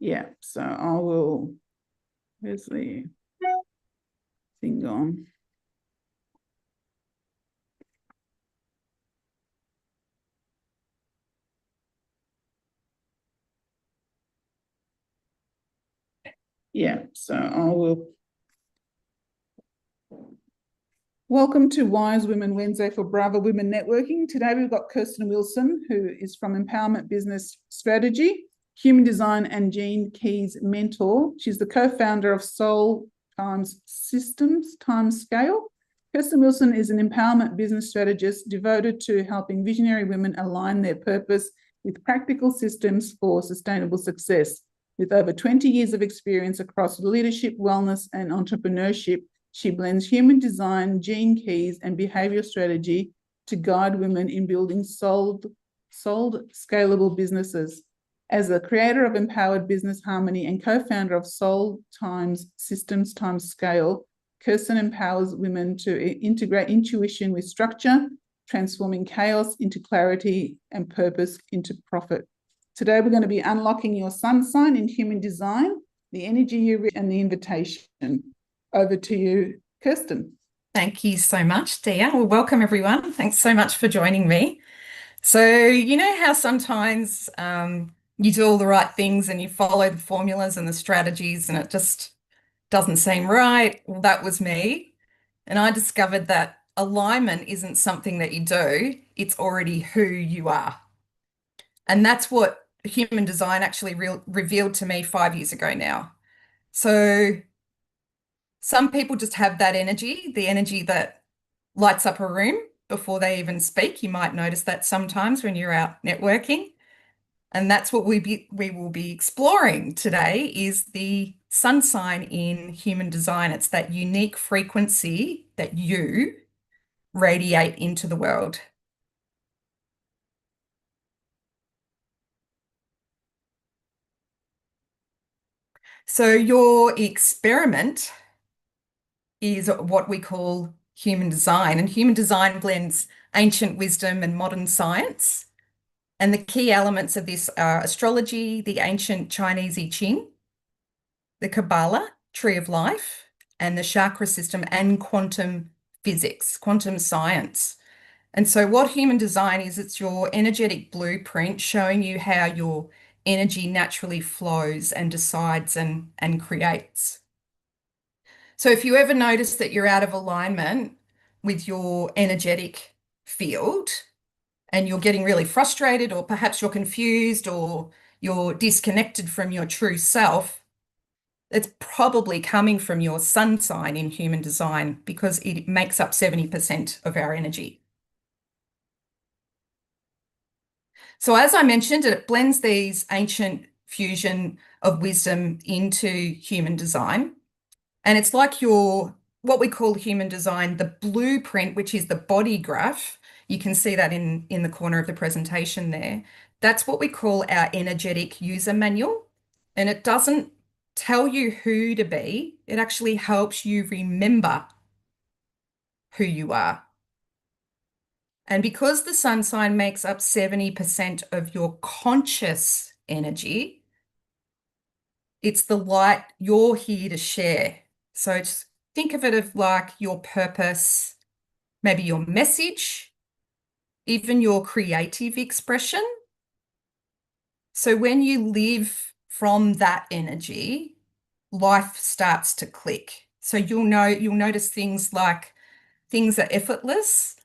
Yeah, so I will, where's the thing gone? Yeah, so I will. Welcome to Wise Women Wednesday for Brava Women Networking. Today we've got Kirstin Wilson, who is from Empowerment Business Strategy, Human Design and Gene Keys mentor. She's the co-founder of Soul Times Systems Times Scale. Kirstin Wilson is an empowerment business strategist devoted to helping visionary women align their purpose with practical systems for sustainable success. With over 20 years of experience across leadership, wellness, and entrepreneurship, she blends human design, gene keys, and behavioural strategy to guide women in building sold scalable businesses. As the creator of Empowered Business Harmony and co-founder of Soul Times Systems Times Scale, Kirstin empowers women to integrate intuition with structure, transforming chaos into clarity and purpose into profit. Today, we're going to be unlocking your sun sign in human design, the energy you and the invitation. Over to you, Kirstin. Thank you so much, Dia. Well, welcome everyone. Thanks so much for joining me. So, you know how sometimes you do all the right things and you follow the formulas and the strategies and it just doesn't seem right? Well, that was me. And I discovered that alignment isn't something that you do, it's already who you are. And that's what human design actually revealed to me 5 years ago now. So some people just have that energy, the energy that lights up a room before they even speak. You might notice that sometimes when you're out networking. And that's what we will be exploring today is the sun sign in human design. It's that unique frequency that you radiate into the world. So your experiment is what we call human design, and human design blends ancient wisdom and modern science. And the key elements of this are astrology, the ancient Chinese I Ching, the Kabbalah, Tree of Life, and the chakra system, and quantum physics, quantum science. And so what human design is, it's your energetic blueprint showing you how your energy naturally flows and decides and creates. So if you ever notice that you're out of alignment with your energetic field and you're getting really frustrated, or perhaps you're confused or you're disconnected from your true self, it's probably coming from your sun sign in human design because it makes up 70% of our energy. So as I mentioned, it blends these ancient fusion of wisdom into human design. And it's like what we call human design, the blueprint, which is the body graph. You can see that in the corner of the presentation there. That's what we call our energetic user manual. And it doesn't tell you who to be. It actually helps you remember who you are. And because the sun sign makes up 70% of your conscious energy, it's the light you're here to share. So just think of it as like your purpose, maybe your message, even your creative expression. So when you live from that energy, life starts to click. So you'll notice things like things are effortless.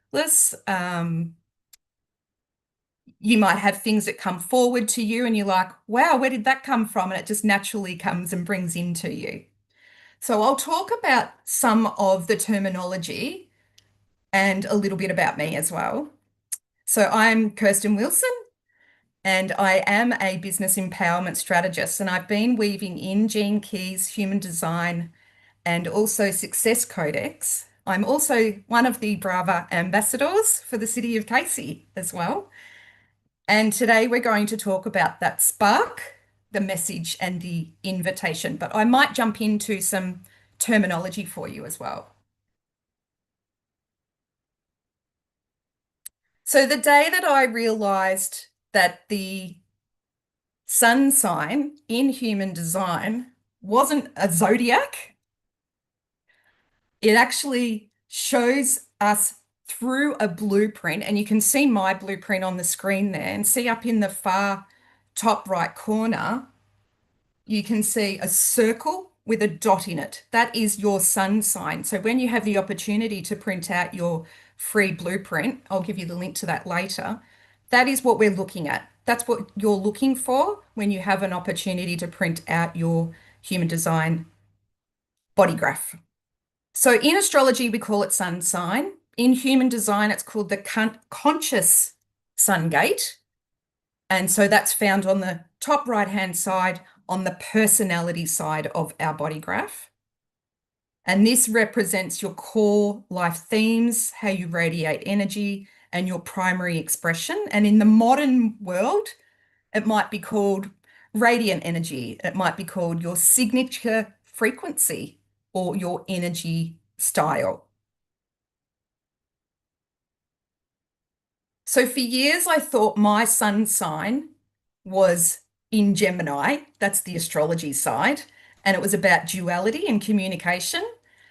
You might have things that come forward to you and you're like, wow, where did that come from? And it just naturally comes and brings into you. So I'll talk about some of the terminology and a little bit about me as well. So I'm Kirstin Wilson and I am a business empowerment strategist, and I've been weaving in Gene Keys, human design, and also Success Codex. I'm also one of the Brava ambassadors for the City of Casey as well. And today we're going to talk about that spark, the message, and the invitation. But I might jump into some terminology for you as well. So the day that I realized that the sun sign in human design wasn't a zodiac. It actually shows us through a blueprint, and you can see my blueprint on the screen there, and see up in the far top right corner, you can see a circle with a dot in it. That is your sun sign. So when you have the opportunity to print out your free blueprint, I'll give you the link to that later. That is what we're looking at. That's what you're looking for when you have an opportunity to print out your human design body graph. So in astrology, we call it sun sign. In human design, it's called the conscious sun gate. And so that's found on the top right-hand side on the personality side of our body graph. And this represents your core life themes, how you radiate energy, and your primary expression. And in the modern world, it might be called radiant energy. It might be called your signature frequency or your energy style. So for years, I thought my sun sign was in Gemini. That's the astrology side. And it was about duality and communication.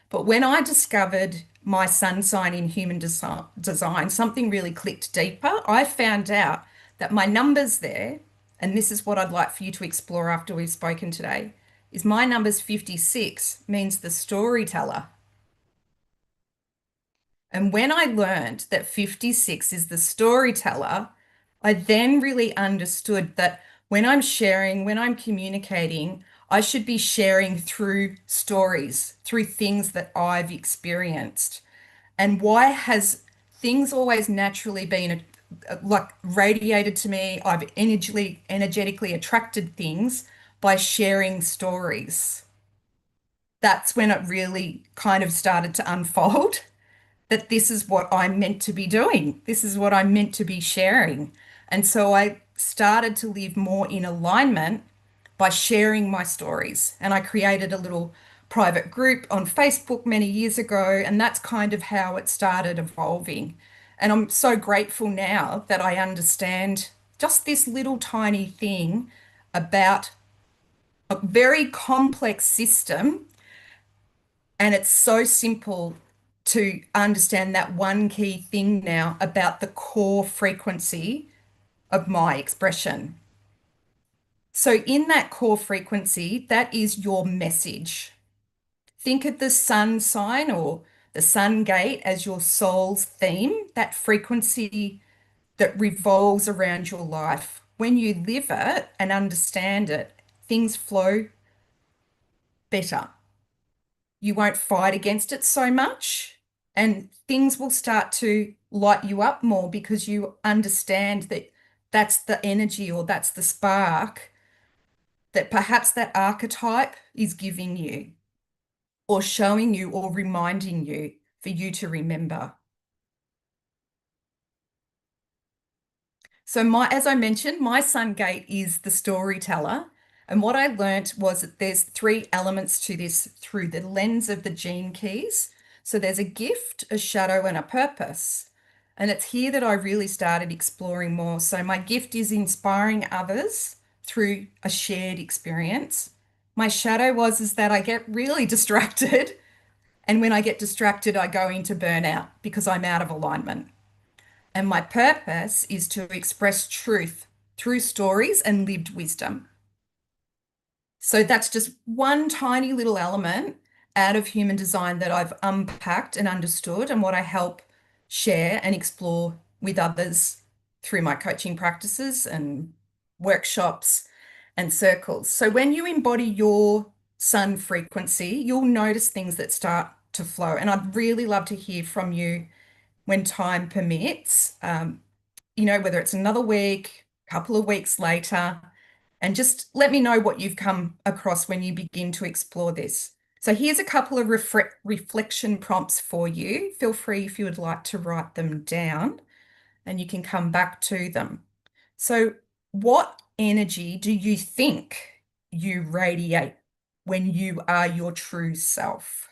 But when I discovered my sun sign in human design, something really clicked deeper. I found out that my numbers there, and this is what I'd like for you to explore after we've spoken today, is my numbers 56 means the storyteller. And when I learned that 56 is the storyteller, I then really understood that when I'm sharing, when I'm communicating, I should be sharing through stories, through things that I've experienced. And why has things always naturally been like radiated to me? I've energetically attracted things by sharing stories. That's when it really kind of started to unfold that this is what I'm meant to be doing. This is what I'm meant to be sharing. And so I started to live more in alignment by sharing my stories. And I created a little private group on Facebook many years ago. And that's kind of how it started evolving. And I'm so grateful now that I understand just this little tiny thing about a very complex system. And it's so simple to understand that one key thing now about the core frequency of my expression. So in that core frequency, that is your message. Think of the sun sign or the sun gate as your soul's theme, that frequency that revolves around your life. When you live it and understand it, things flow better. You won't fight against it so much, and things will start to light you up more because you understand that that's the energy or that's the spark that perhaps that archetype is giving you or showing you or reminding you for you to remember. So as I mentioned, my sun gate is the storyteller. And what I learnt was that there's 3 elements to this through the lens of the gene keys. So there's a gift, a shadow, and a purpose. And it's here that I really started exploring more. So my gift is inspiring others through a shared experience. My shadow is that I get really distracted. And when I get distracted, I go into burnout because I'm out of alignment. And my purpose is to express truth through stories and lived wisdom. So that's just one tiny little element out of human design that I've unpacked and understood, and what I help share and explore with others through my coaching practices and workshops and circles. So when you embody your sun frequency, you'll notice things that start to flow. And I'd really love to hear from you when time permits, whether it's another week, a couple of weeks later, and just let me know what you've come across when you begin to explore this. So here's a couple of reflection prompts for you. Feel free if you would like to write them down and you can come back to them. So what energy do you think you radiate when you are your true self?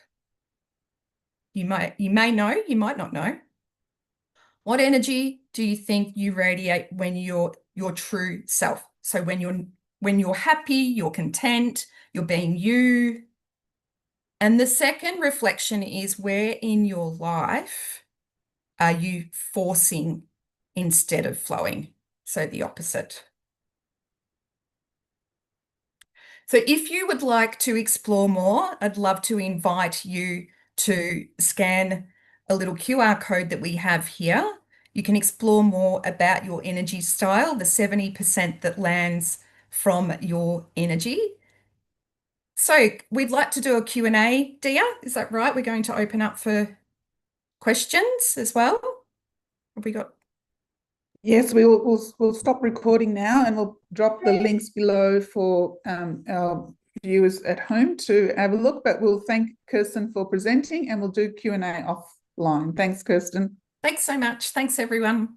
You may know, you might not know. What energy do you think you radiate when you're your true self? So when when you're happy, you're content, you're being you. And the second reflection is, where in your life are you forcing instead of flowing? So the opposite. So if you would like to explore more, I'd love to invite you to scan a little QR code that we have here. You can explore more about your energy style, the 70% that lands from your energy. So we'd like to do a Q&A, Dia, is that right? We're going to open up for questions as well. Have we got? Yes, we'll stop recording now, and we'll drop the links below for our viewers at home to have a look. But we'll thank Kirstin for presenting, and we'll do Q&A offline. Thanks, Kirstin. Thanks so much. Thanks, everyone.